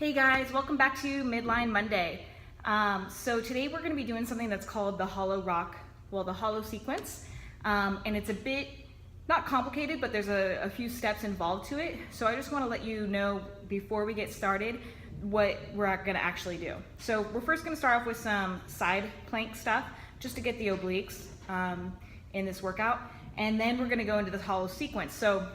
Hey guys, welcome back to Midline Monday. So today we're going to be doing something that's called the hollow rock, the hollow sequence. And it's a bit, not complicated, but there's a few steps involved to it. So I just want to let you know before we get started what we're going to actually do. So we're first going to start off with some side plank stuff just to get the obliques in this workout. And then we're going to go into the hollow sequence. So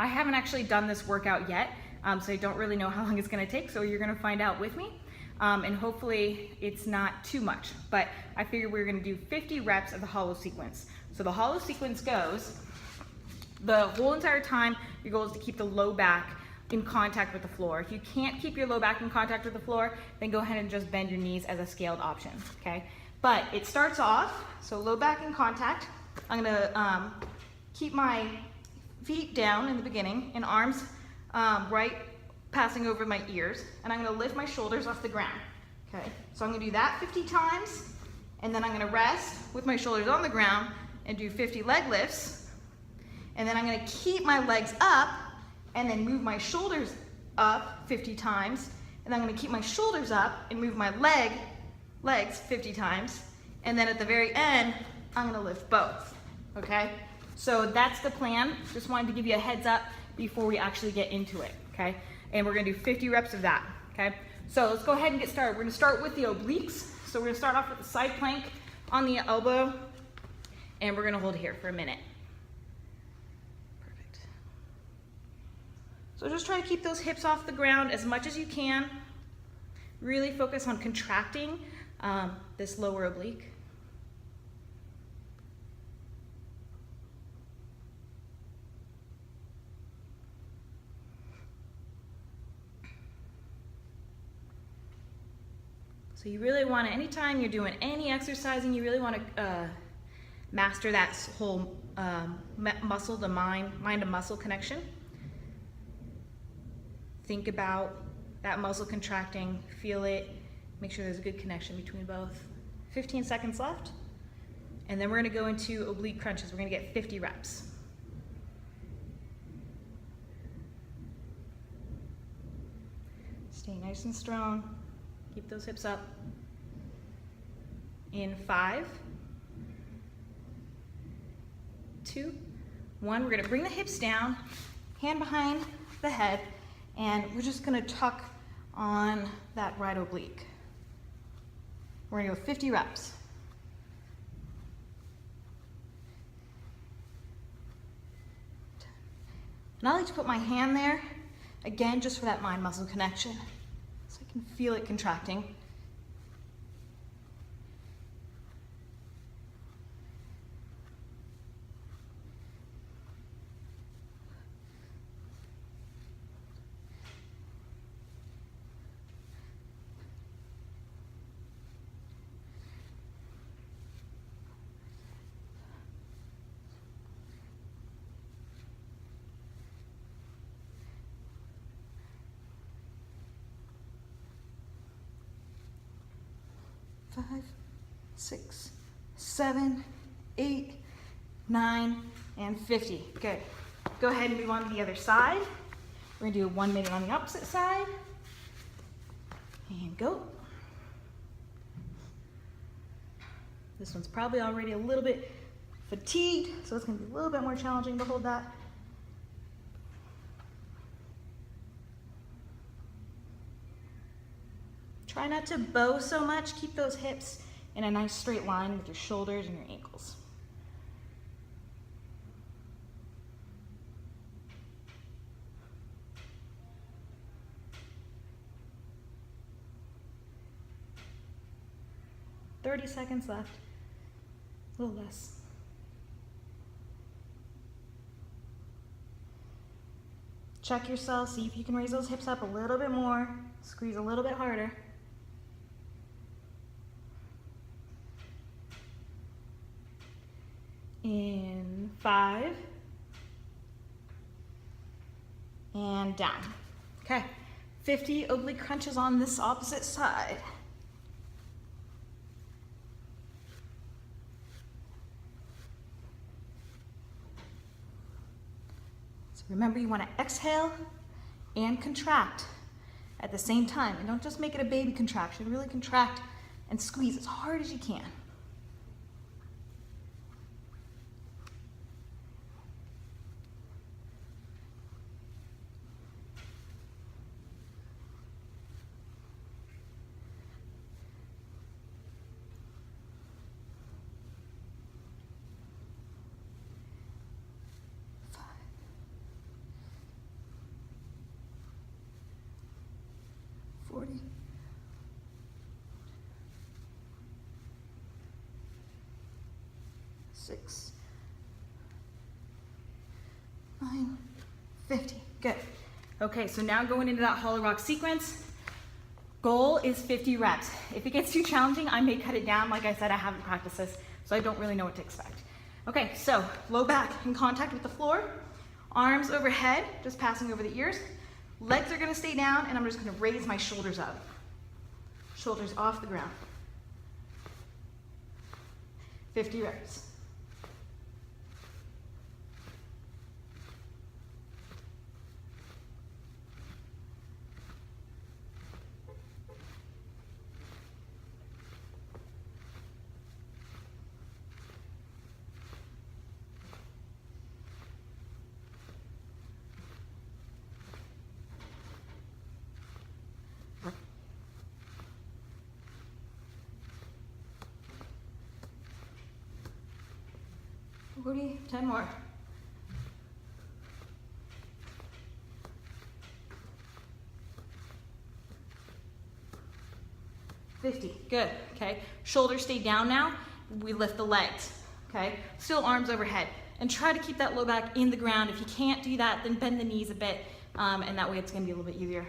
I haven't actually done this workout yet. So I don't really know how long it's going to take, so you're going to find out with me, and hopefully it's not too much, but I figured we were going to do 50 reps of the hollow sequence. So the hollow sequence goes, the whole entire time your goal is to keep the low back in contact with the floor. If you can't keep your low back in contact with the floor, then go ahead and just bend your knees as a scaled option, okay? But it starts off, so low back in contact. I'm going to keep my feet down in the beginning and arms right passing over my ears, and I'm going to lift my shoulders off the ground. Okay, so I'm going to do that 50 times, and then I'm going to rest with my shoulders on the ground and do 50 leg lifts, and then I'm going to keep my legs up and then move my shoulders up 50 times, and then I'm going to keep my shoulders up and move my legs 50 times, and then at the very end I'm going to lift both. Okay, so that's the plan. Just wanted to give you a heads up before we actually get into it, okay? And we're gonna do 50 reps of that, okay? So let's go ahead and get started. We're gonna start with the obliques. So we're gonna start off with the side plank on the elbow, and we're gonna hold here for a minute. Perfect. So just try to keep those hips off the ground as much as you can. Really focus on contracting this lower oblique. So you really want to, anytime you're doing any exercising, you really want to master that whole muscle to mind to muscle connection. Think about that muscle contracting, feel it, make sure there's a good connection between both. 15 seconds left, and then we're going to go into oblique crunches. We're going to get 50 reps. Stay nice and strong. Keep those hips up. In 5, 2, 1. We're going to bring the hips down, hand behind the head, and we're just going to tuck on that right oblique. We're going to go 50 reps. And I like to put my hand there, again, just for that mind-muscle connection. So I can feel it contracting. Five, 6, 7, 8, 9, and 50. Good. Go ahead and move on to the other side. We're going to do 1 minute on the opposite side. And go. This one's probably already a little bit fatigued, so it's going to be a little bit more challenging to hold that. Try not to bow so much. Keep those hips in a nice straight line with your shoulders and your ankles. "30 seconds left. A little less. Check yourself. See if you can raise those hips up a little bit more. Squeeze a little bit harder. In 5, and down. Okay, 50 oblique crunches on this opposite side. So remember, you want to exhale and contract at the same time. And don't just make it a baby contraction, really contract and squeeze as hard as you can. Six, 9, 50. Good. Okay, so now going into that hollow rock sequence, goal is 50 reps. If it gets too challenging, I may cut it down. Like I said, I haven't practiced this, so I don't really know what to expect. Okay, so low back in contact with the floor, arms overhead, just passing over the ears. Legs are gonna stay down, and I'm just gonna raise my shoulders up. Shoulders off the ground. 50 reps. Woody, 10 more. Good, okay? Shoulders stay down now. We lift the legs, okay? Still arms overhead. And try to keep that low back in the ground. If you can't do that, then bend the knees a bit, and that way it's gonna be a little bit easier.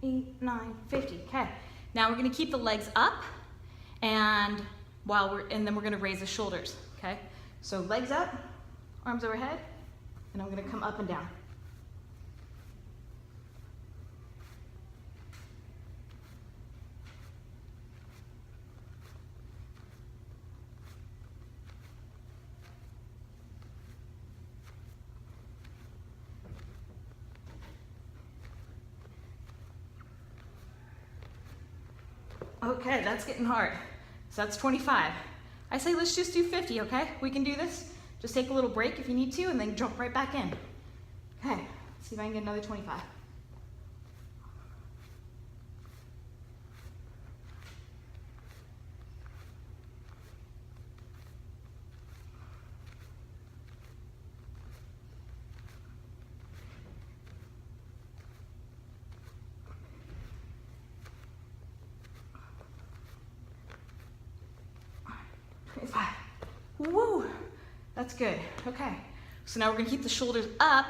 Eight, 9, 50. Okay. Now we're going to keep the legs up, and then we're going to raise the shoulders. Okay. So legs up, arms overhead, and I'm going to come up and down. Okay, that's getting hard. So that's 25. I say let's just do 50, okay? We can do this. Just take a little break if you need to, and then jump right back in. Okay, let's see if I can get another 25. Woo, that's good. Okay, so now we're gonna keep the shoulders up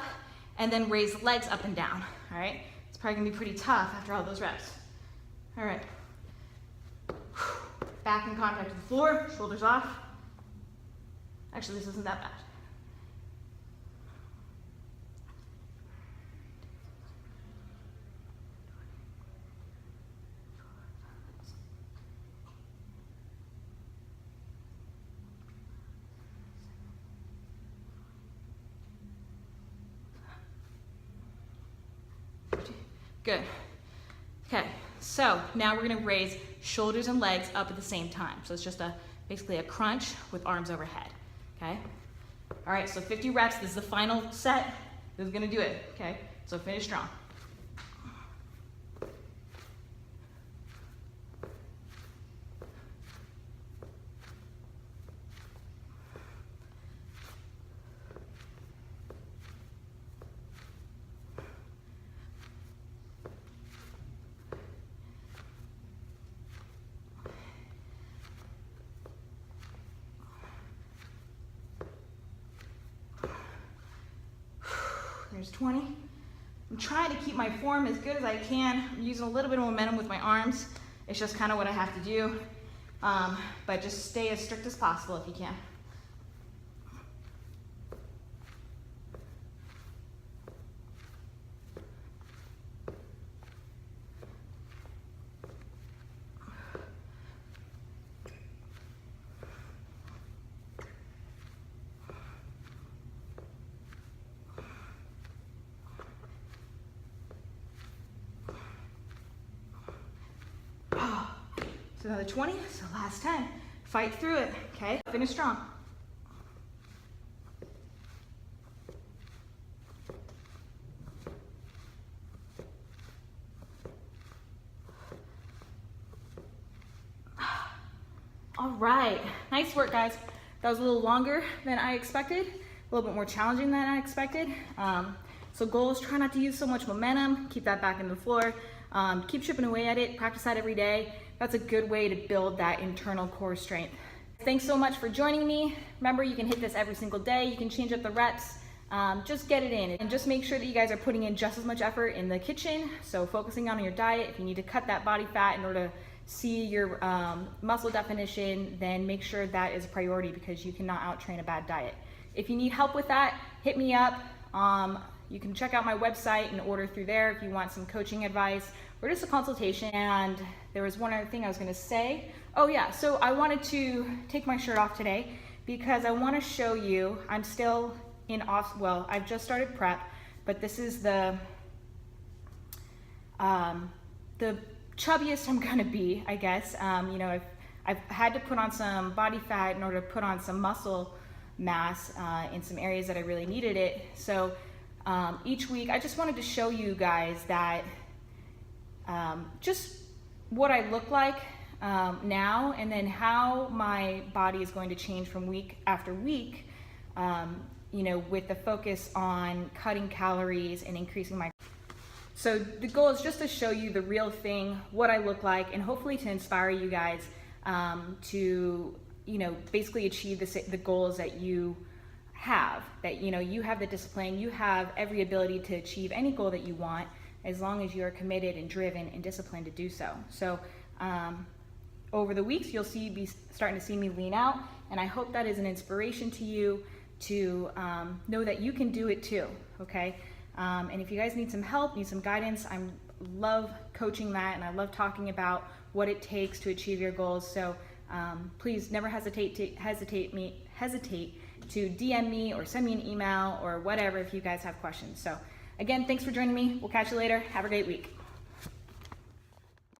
and then raise the legs up and down, all right? It's probably gonna be pretty tough after all those reps. All right, back in contact with the floor, shoulders off. Actually, this isn't that bad. Good. Okay, so now we're gonna raise shoulders and legs up at the same time. So it's just basically a crunch with arms overhead, okay? All right, so 50 reps, this is the final set. This is gonna do it, okay? So finish strong. There's 20. I'm trying to keep my form as good as I can. I'm using a little bit of momentum with my arms. It's just kind of what I have to do. but just stay as strict as possible if you can. So another 20, so last 10. Fight through it, okay? Finish strong. All right, nice work, guys. That was a little longer than I expected, a little bit more challenging than I expected. So goal is try not to use so much momentum, keep that back in the floor, keep chipping away at it, practice that every day. That's a good way to build that internal core strength. Thanks so much for joining me. Remember, you can hit this every single day. You can change up the reps. Just get it in and just make sure that you guys are putting in just as much effort in the kitchen. So focusing on your diet. If you need to cut that body fat in order to see your muscle definition, then make sure that is a priority because you cannot out-train a bad diet. If you need help with that, hit me up. You can check out my website and order through there if you want some coaching advice or just a consultation. And there was one other thing I was gonna say. Oh yeah, so I wanted to take my shirt off today because I wanna show you, I'm still in well, I've just started prep, but this is the chubbiest I'm gonna be, I guess. You know, I've had to put on some body fat in order to put on some muscle mass in some areas that I really needed it. So each week, I just wanted to show you guys that just what I look like now, and then how my body is going to change from week after week, you know, with the focus on cutting calories and increasing my... So the goal is just to show you the real thing, what I look like, and hopefully to inspire you guys to, you know, basically achieve the goals that you have, that, you know, you have the discipline, you have every ability to achieve any goal that you want, as long as you are committed and driven and disciplined to do so. So over the weeks, you'll be starting to see me lean out, and I hope that is an inspiration to you to know that you can do it too, okay? And if you guys need some help, need some guidance, I love coaching that, and I love talking about what it takes to achieve your goals. So please never hesitate to DM me or send me an email or whatever if you guys have questions. So again, thanks for joining me. We'll catch you later. Have a great week.